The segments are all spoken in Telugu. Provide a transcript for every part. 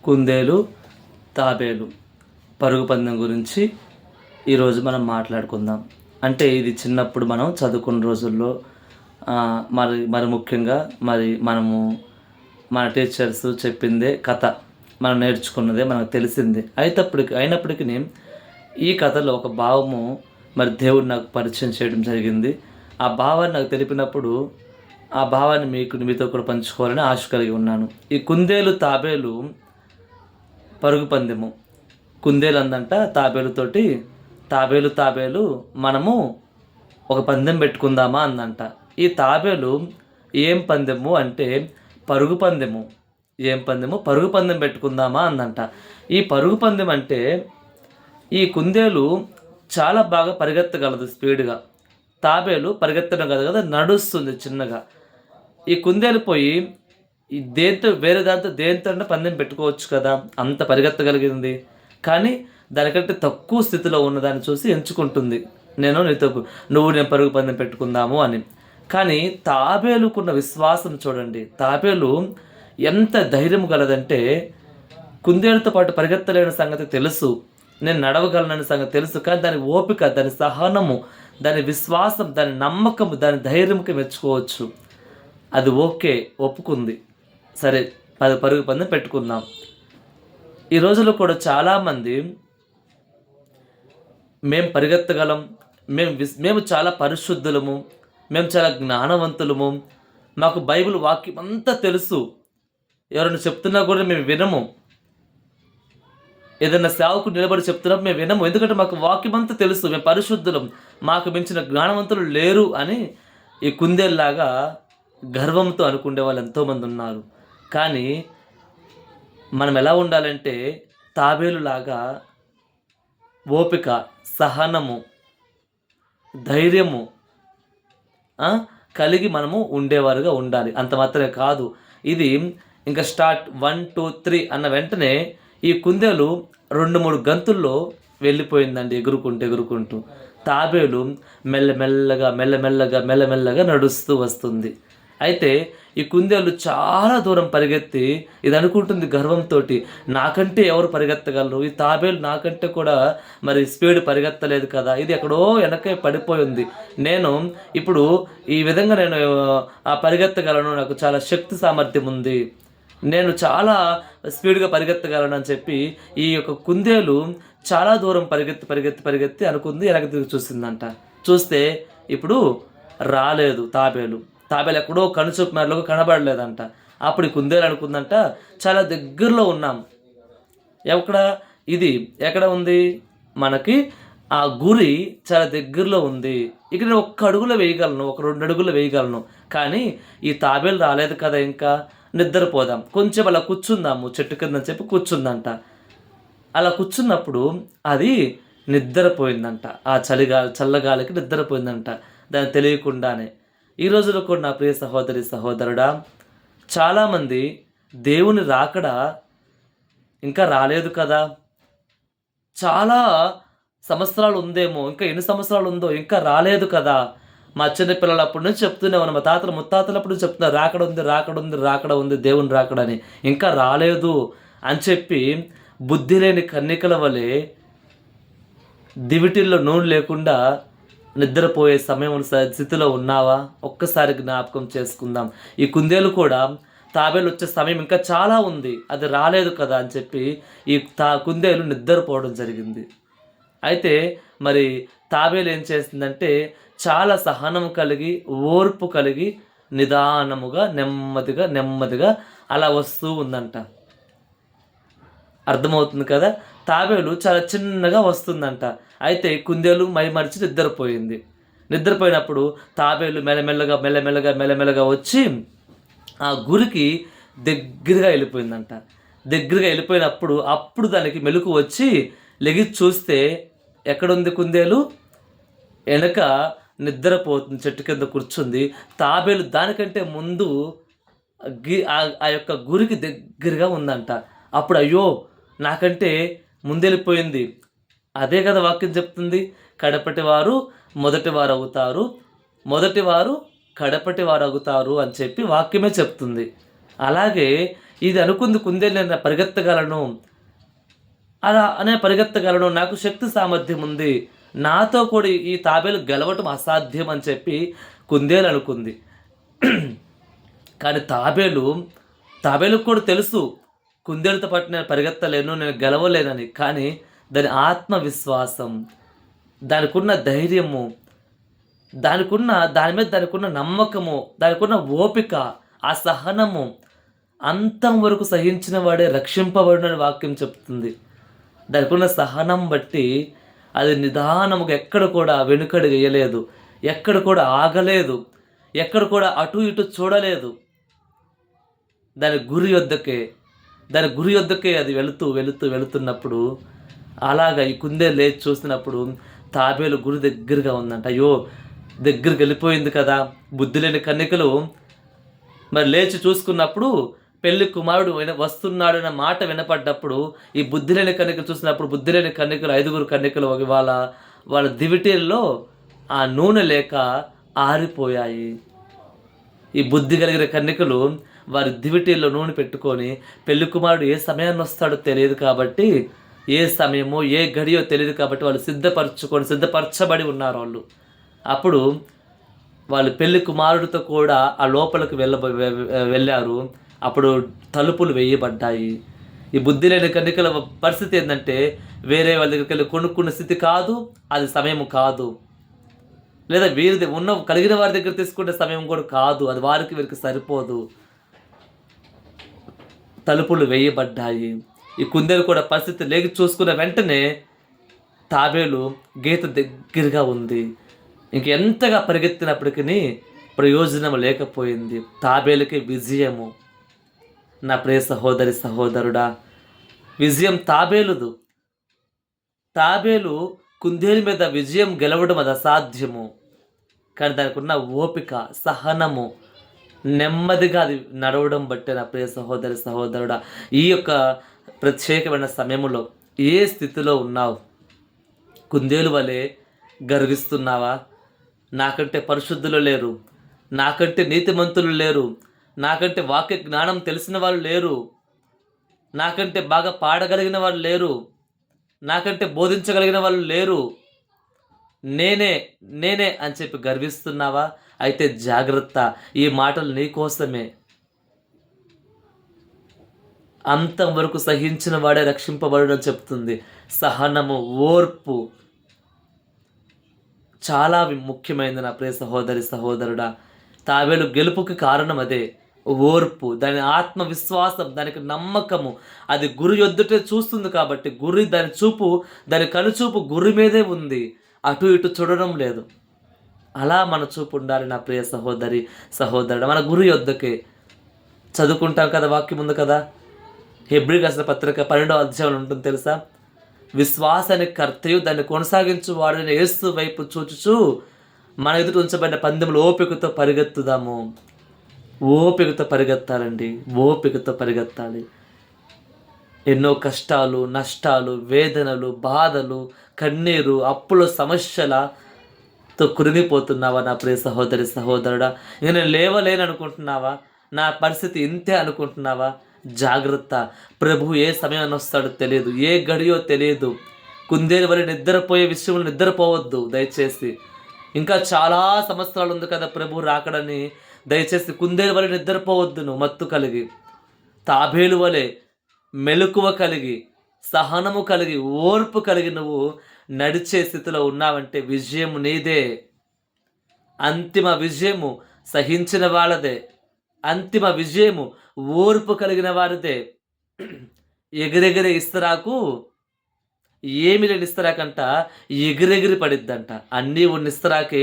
కుందేలు తాబేలు పరుగు పందెం గురించి ఈరోజు మనం మాట్లాడుకుందాం. అంటే ఇది చిన్నప్పుడు మనం చదువుకున్న రోజుల్లో మరి ముఖ్యంగా మనము మన టీచర్స్ చెప్పిందే కథ, మనం నేర్చుకున్నదే మనకు తెలిసిందే. అయినప్పటికీ ఈ కథలో ఒక భావము దేవుడు నాకు పరిచయం చేయడం జరిగింది. ఆ భావాన్ని నాకు తెలిపినప్పుడు ఆ భావాన్ని మీతో కూడా పంచుకోవాలని ఆశ కలిగి ఉన్నాను. ఈ కుందేలు తాబేలు పరుగు పందెము. కుందేలు అందంట తాబేలుతోటి, తాబేలు మనము ఒక పందెం పెట్టుకుందామా అందంట. ఈ తాబేలు ఏం పందెము అంటే పరుగు పందెము. ఏం పందెము? పరుగు పందెం పెట్టుకుందామా అందంట. ఈ పరుగు పందెం అంటే ఈ కుందేలు చాలా బాగా పరిగెత్తగలదు స్పీడ్గా. తాబేలు పరిగెత్తడం కాదు కదా, నడుస్తుంది చిన్నగా. ఈ కుందేలు పోయి వేరే దేంతో పందెం పెట్టుకోవచ్చు కదా, అంత పరిగెత్తగలిగింది. కానీ దానికంటే తక్కువ స్థితిలో ఉన్నదాన్ని చూసి ఎంచుకుంటుంది, నేను పరుగు పందెం పెట్టుకుందాము అని. కానీ తాబేలుకున్న విశ్వాసం చూడండి. తాబేలు ఎంత ధైర్యం గలదంటే, కుందేలుతో పాటు పరిగెత్తలేని సంగతి తెలుసు, నేను నడవగలనని సంగతి తెలుసు, కానీ దాని ఓపిక, దాని సహనము, దాని విశ్వాసం, దాని నమ్మకము, దాని ధైర్యంకి మెచ్చుకోవచ్చు. అది ఒప్పుకుంది. సరే, పరుగు పందెం పెట్టుకుందాం. ఈ రోజుల్లో కూడా చాలామంది మేము పరిగెత్తగలం, మేము చాలా పరిశుద్ధులము, మేము చాలా జ్ఞానవంతులము, మాకు బైబిల్ వాక్యం అంతా తెలుసు, ఎవరైనా చెప్తున్నా కూడా మేము వినము, ఏదైనా సేవకు నిలబడి చెప్తున్నప్పుడు మేము వినము, ఎందుకంటే మాకు వాక్యం అంతా తెలుసు, మేము పరిశుద్ధులం, మాకు మించిన జ్ఞానవంతులు లేరు అని ఈ కుందేల్లాగా గర్వంతో అనుకునే వాళ్ళు ఎంతోమంది ఉన్నారు. కానీ మనం ఎలా ఉండాలంటే తాబేలులాగా ఓపిక, సహనము, ధైర్యము కలిగి మనము ఉండేవారుగా ఉండాలి. అంత మాత్రమే కాదు, ఇది ఇంకా స్టార్ట్ 1 2 3 అన్న వెంటనే ఈ కుందేలు 2-3 గంతుల్లో వెళ్ళిపోయిందండి, ఎగురుకుంటూ. తాబేలు మెల్లమెల్లగా నడుస్తూ వస్తుంది. అయితే ఈ కుందేలు చాలా దూరం పరిగెత్తి ఇది అనుకుంటుంది గర్వంతో, నాకంటే ఎవరు పరిగెత్తగలరు, ఈ తాబేలు నాకంటే కూడా స్పీడ్ పరిగెత్తలేదు కదా, ఇది ఎక్కడో వెనకే పడిపోయింది, నేను ఇప్పుడు ఈ విధంగా నేను పరిగెత్తగలను, నాకు చాలా శక్తి సామర్థ్యం ఉంది, నేను చాలా స్పీడ్గా పరిగెత్తగలను అని చెప్పి ఈ యొక్క కుందేలు చాలా దూరం పరిగెత్తి అనుకుంది. వెనక్కి తిరిగి చూసిందంట. చూస్తే ఇప్పుడు రాలేదు తాబేలు ఎక్కడో కనుచూపు మేరలో కనబడలేదంట. అప్పుడు ఈ కుందేలు అనుకుందంట, చాలా దగ్గరలో ఉన్నాం. ఎక్కడ ఉంది మనకి ఆ గురి, చాలా దగ్గరలో ఉంది, ఇక నేను 1 అడుగులో వేయగలను, 2 అడుగులో వేయగలను, కానీ ఈ తాబేలు రాలేదు కదా, ఇంకా నిద్రపోదాం, కొంచెం అలా కూర్చుందాము చెట్టు కింద చెప్పి కూర్చుందంట. అలా కూర్చున్నప్పుడు అది నిద్రపోయిందంట. ఆ చల్లగాలికి నిద్రపోయిందంట, దాన్ని తెలియకుండానే. ఈ రోజులో కూడా నా ప్రియ సహోదరుడా, చాలామంది దేవుని రాకడ ఇంకా రాలేదు కదా, చాలా సంవత్సరాలు ఉందేమో, ఇంకా ఎన్ని సంవత్సరాలు ఉందో, ఇంకా రాలేదు కదా. మా చిన్నపిల్లలు అప్పటి నుంచి చెప్తూనే ఉన్నాం, మా తాతలు ముత్తాతలప్పుడు చెప్తున్నారు, రాకడ ఉంది దేవుని రాకడ అని, ఇంకా రాలేదు అని చెప్పి బుద్ధి లేని కన్నికల వలె దివిటిల్లో నూనె లేకుండా నిద్రపోయే సమయం స్థితిలో ఉన్నావా? ఒక్కసారి జ్ఞాపకం చేసుకుందాం. ఈ కుందేలు కూడా తాబేలు వచ్చే సమయం ఇంకా చాలా ఉంది, అది రాలేదు కదా అని చెప్పి ఈ కుందేలు నిద్రపోవడం జరిగింది. అయితే తాబేలు ఏం చేసిందంటే చాలా సహనం కలిగి, ఓర్పు కలిగి, నిదానముగా నెమ్మదిగా అలా వస్తూ ఉందంట. అర్థమవుతుంది కదా. తాబేలు చాలా చిన్నగా వస్తుందంట. అయితే కుందేలు మైమరిచి నిద్రపోయినప్పుడు తాబేలు మెల్లమెల్లగా వచ్చి ఆ గురికి దగ్గరగా వెళ్ళిపోయిందంట. దగ్గరగా వెళ్ళిపోయినప్పుడు అప్పుడు దానికి మెలకు వచ్చి లెగి చూస్తే ఎక్కడుంది కుందేలు? వెనక నిద్రపోతుంది, చెట్టు కింద కూర్చుంది. తాబేలు దానికంటే ముందు ఆ యొక్క గురికి దగ్గరగా ఉందంట. అప్పుడు అయ్యో, నాకంటే ముందెళ్ళిపోయింది. అదే కదా వాక్యం చెప్తుంది, కడపటి వారు మొదటివారు అవుతారు, మొదటివారు కడపటి వారు అవుతారు అని చెప్పి వాక్యమే చెప్తుంది. అలాగే ఇది అనుకుంది కుందేలు, నేను పరిగెత్తగలను, అలా అనే పరిగెత్తగలను, నాకు శక్తి సామర్థ్యం ఉంది, నాతో కూడా ఈ తాబేలు గెలవటం అసాధ్యం అని చెప్పి కుందేలు అనుకుంది. కానీ తాబేలుకు కూడా తెలుసు కుందేలుతో పాటు నేను పరిగెత్తలేను, నేను గెలవలేనని. కానీ దాని ఆత్మవిశ్వాసం, దానికున్న ధైర్యము, దాని మీద దానికున్న నమ్మకము, దానికున్న ఓపిక, ఆ సహనము, అంతం వరకు సహించిన వాడే రక్షింపబడునని వాక్యం చెప్తుంది. దానికున్న సహనం బట్టి అది నిదానముగా ఎక్కడ కూడా వెనుకడు వేయలేదు, ఎక్కడ కూడా ఆగలేదు, ఎక్కడ కూడా అటు ఇటు చూడలేదు. దాని గురి వద్దకే అది వెళుతున్నప్పుడు, అలాగా ఈ కుందేలు లేచి చూసినప్పుడు తాబేలు గురి దగ్గరగా ఉందంట. అయ్యో, దగ్గరికి వెళ్ళిపోయింది కదా. బుద్ధి లేని కన్యకలు మరి లేచి చూసుకున్నప్పుడు పెళ్లి కుమారుడు వస్తున్నాడన్న మాట వినపడ్డప్పుడు ఈ బుద్ధి లేని కన్యకలు చూసినప్పుడు, బుద్ధి లేని కన్యకలు 5 కన్యకలు వాళ్ళ దివిటీల్లో ఆ నూనె లేక ఆరిపోయాయి. ఈ బుద్ధి కలిగిన కన్యకలు వారి దివిటీల్లో నూనె పెట్టుకొని, పెళ్లి కుమారుడు ఏ సమయాన్ని వస్తాడో తెలియదు కాబట్టి, ఏ సమయమో ఏ గడియో తెలియదు కాబట్టి వాళ్ళు సిద్ధపరచబడి ఉన్నారు వాళ్ళు. అప్పుడు వాళ్ళు పెళ్లి కుమారుడితో కూడా ఆ లోపలికి వెళ్ళారు. అప్పుడు తలుపులు వేయబడ్డాయి. ఈ బుద్ధి లేని కన్యకల పరిస్థితి ఏంటంటే, వేరే వాళ్ళ దగ్గరికి వెళ్ళి కొనుక్కున్న స్థితి కాదు, అది సమయం కాదు. లేదా కలిగిన వారి దగ్గర తీసుకునే సమయం కూడా కాదు, అది వీరికి సరిపోదు. తలుపులు వేయబడ్డాయి. ఈ కుందేలు కూడా పరిస్థితి లేకి చూసుకున్న వెంటనే తాబేలు గీత దగ్గరగా ఉంది. ఎంతగా పరిగెత్తినప్పటికీ ప్రయోజనం లేకపోయింది. తాబేలుకి విజయము. నా ప్రియ సహోదరి సహోదరుడా, విజయం తాబేలుదు. తాబేలు కుందేలు మీద విజయం గెలవడం అది అసాధ్యము. కానీ దానికి ఉన్న ఓపిక, సహనము, నెమ్మదిగా అది నడవడం బట్టే నా ప్రియ సహోదరి సహోదరుడా, ఈ యొక్క ప్రత్యేకమైన సమయంలో ఏ స్థితిలో ఉన్నావు? కుందేలు వలె గర్విస్తున్నావా? నాకంటే పరిశుద్ధులు లేరు, నాకంటే నీతిమంతులు లేరు, నాకంటే వాక్య జ్ఞానం తెలిసిన వాళ్ళు లేరు, నాకంటే బాగా పాడగలిగిన వాళ్ళు లేరు, నాకంటే బోధించగలిగిన వాళ్ళు లేరు, నేనే అని చెప్పి గర్విస్తున్నావా? అయితే జాగ్రత్త, ఈ మాటలు నీకోసమే. అంతం వరకు సహించిన వాడే రక్షింపబడడం చెప్తుంది. సహనము, ఓర్పు చాలా ముఖ్యమైనది నా ప్రియ సహోదరి సహోదరుడా. తాబేలు గెలుపుకి కారణం అదే, ఓర్పు, దాని ఆత్మవిశ్వాసం, దానికి నమ్మకము. అది గురి ఎదుటే చూస్తుంది కాబట్టి దాని కనుచూపు గురి మీదే ఉంది, అటు ఇటు చూడడం లేదు. అలా మన చూపు ఉండాలి నా ప్రియ సహోదరి సహోదరుడు. మన గురి వద్దకే చదువుకుంటాం కదా, వాక్యం ఉంది కదా, హెబ్రీ రాసిన పత్రిక 12వ అధ్యాయంలో ఉంటుంది తెలుసా? విశ్వాసానికి కర్తయు దాన్ని కొనసాగించు వాడిని యేసు వైపు చూచుచు మన ఎదుట ఉంచబడిన పందెంలో ఓపికతో పరిగెత్తుదాము. ఓపికతో పరిగెత్తాలండి, ఓపికతో పరిగెత్తాలి. ఎన్నో కష్టాలు, నష్టాలు, వేదనలు, బాధలు, కన్నీరు, అప్పుల సమస్యలతో కురిగిపోతున్నావా నా ప్రియ సహోదరి సహోదరుడా? ఇక నేను లేవలేను అనుకుంటున్నావా? నా పరిస్థితి ఇంతే అనుకుంటున్నావా? జాగ్రత్త, ప్రభు ఏ సమయాన్ని వస్తాడో తెలియదు, ఏ గడియో తెలియదు. కుందేలు వల్ల నిద్రపోయే విషయంలో నిద్రపోవద్దు దయచేసి. ఇంకా చాలా సంవత్సరాలు ఉంది కదా ప్రభు రాకడని. దయచేసి కుందేలు వల్ల నిద్రపోవద్దు. నువ్వు మత్తు కలిగి, తాబేలు వలె మెలకువ కలిగి, సహనము కలిగి, ఓర్పు కలిగి నువ్వు నడిచే స్థితిలో ఉన్నావంటే విజయం నీదే. అంతిమ విజయము సహించిన వాళ్ళదే, అంతిమ విజయము ఓర్పు కలిగిన వారిదే. ఎగిరెగిరే ఇస్తరాకు ఏమి లేని ఇస్తరాకంట ఎగిరెగిరి పడిద్దంట. అన్నీ ఉన్న ఇస్తరాకే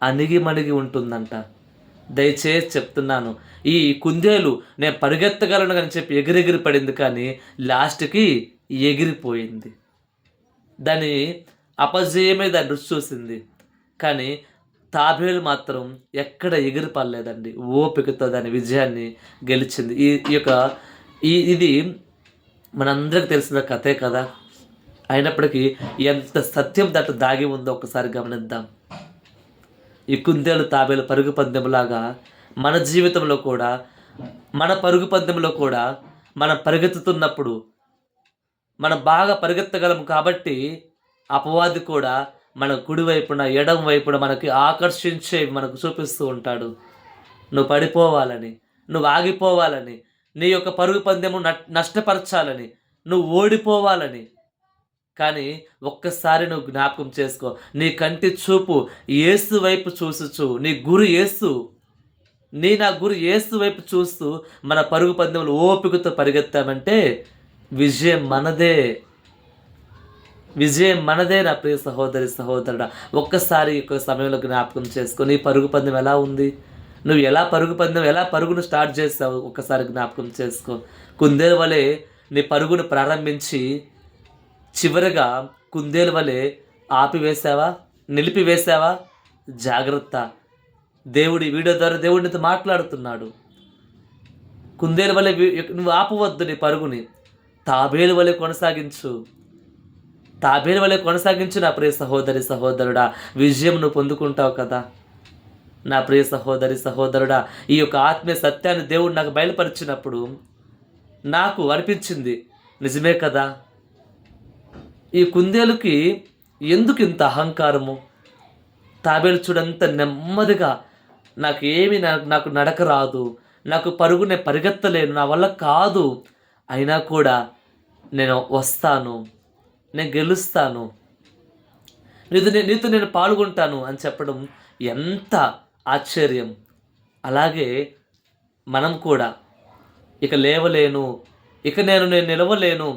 అణిగి మణిగి ఉంటుందంట. దయచేసి చెప్తున్నాను, ఈ కుందేలు నేను పరిగెత్తగలను అని చెప్పి ఎగిరెగిరి పడింది, కానీ లాస్ట్కి ఎగిరిపోయింది. దాని అపజయమే దాన్ని రుచి చూసింది. కానీ తాబేలు మాత్రం ఎక్కడ ఎగిరిపడలేదండి, ఓపికతో దాని విజయాన్ని గెలిచింది. ఇది మనందరికి తెలిసిన కథే కదా. అయినప్పటికీ ఎంత సత్యం దాంట్లో దాగి ఉందో ఒకసారి గమనిద్దాం. ఈ కుందేలు తాబేలు పరుగు పందెంలాగా మన జీవితంలో కూడా, మన పరుగు పందెంలో కూడా మనం పరిగెత్తుతున్నప్పుడు మనం బాగా పరిగెత్తగలము కాబట్టి అపవాది కూడా మన కుడి వైపున ఎడం వైపున మనకి ఆకర్షించేవి మనకు చూపిస్తూ ఉంటాడు. నువ్వు పడిపోవాలని, నువ్వు ఆగిపోవాలని, నీ యొక్క పరుగు పందెము నష్టపరచాలని, నువ్వు ఓడిపోవాలని. కానీ ఒక్కసారి నువ్వు జ్ఞాపకం చేసుకో, నీ కంటి చూపు యేసు వైపు చూసుచు, నీ గురి యేసు, నా గురి యేసు వైపు చూస్తూ మన పరుగు పందెములు ఓపికతో పరిగెత్తామంటే విజయం మనదే. విజయం మనదే నా ప్రియ సహోదరి సహోదరుడా. ఒక్కసారి ఒక సమయంలో జ్ఞాపకం చేసుకో, నీ పరుగు పందెం ఎలా ఉంది? నువ్వు ఎలా పరుగును స్టార్ట్ చేస్తావు ఒక్కసారి జ్ఞాపకం చేసుకో. కుందేలు వలె నీ పరుగును ప్రారంభించి చివరిగా కుందేలు వలె ఆపివేశావా, నిలిపివేశావా? జాగ్రత్త. వీడియో ద్వారా దేవుడు నీతో మాట్లాడుతున్నాడు. కుందేలు వలె నువ్వు ఆపవద్దు నీ పరుగుని. తాబేలు వలె కొనసాగించు నా ప్రియ సహోదరి సహోదరుడా. విజయం నువ్వు పొందుకుంటావు కదా నా ప్రియ సహోదరి సహోదరుడా. ఈ యొక్క ఆత్మీయ సత్యాన్ని దేవుడు నాకు బయలుపరిచినప్పుడు నాకు అనిపించింది, నిజమే కదా, ఈ కుందేలుకి ఎందుకు ఇంత అహంకారము? తాబేలు చూడంత నెమ్మదిగా, నాకు నడక రాదు, నాకు పరుగు నేను పరిగెత్తలేను, నా వల్ల కాదు, అయినా కూడా నేను వస్తాను, నేను గెలుస్తాను, నీతో నేను పాల్గొంటాను అని చెప్పడం ఎంత ఆశ్చర్యం. అలాగే మనం కూడా ఇక లేవలేను, ఇక నేను నిలవలేను,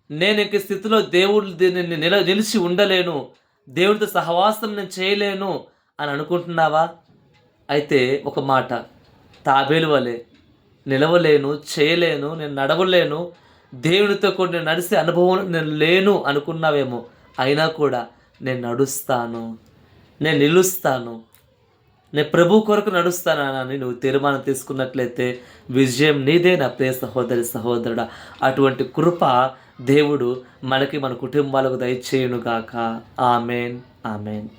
నేను ఇంక స్థితిలో నిలిచి ఉండలేను, దేవుడితో సహవాసం నేను చేయలేను అని అనుకుంటున్నావా? అయితే ఒక మాట, తాబేలు వలె నిలవలేను, చేయలేను, నేను నడవలేను, దేవునితో కూడా నేను నడిచే అనుభవం నేను లేను అనుకున్నావేమో. అయినా కూడా నేను నడుస్తాను, నేను నిలుస్తాను, నేను ప్రభు కొరకు నడుస్తానని నువ్వు తీర్మానం తీసుకున్నట్లయితే విజయం నీదే నా ప్రియ సహోదరి సహోదరుడా. అటువంటి కృప దేవుడు మనకి, మన కుటుంబాలకు దయచేయునుగాక. Amen, amen.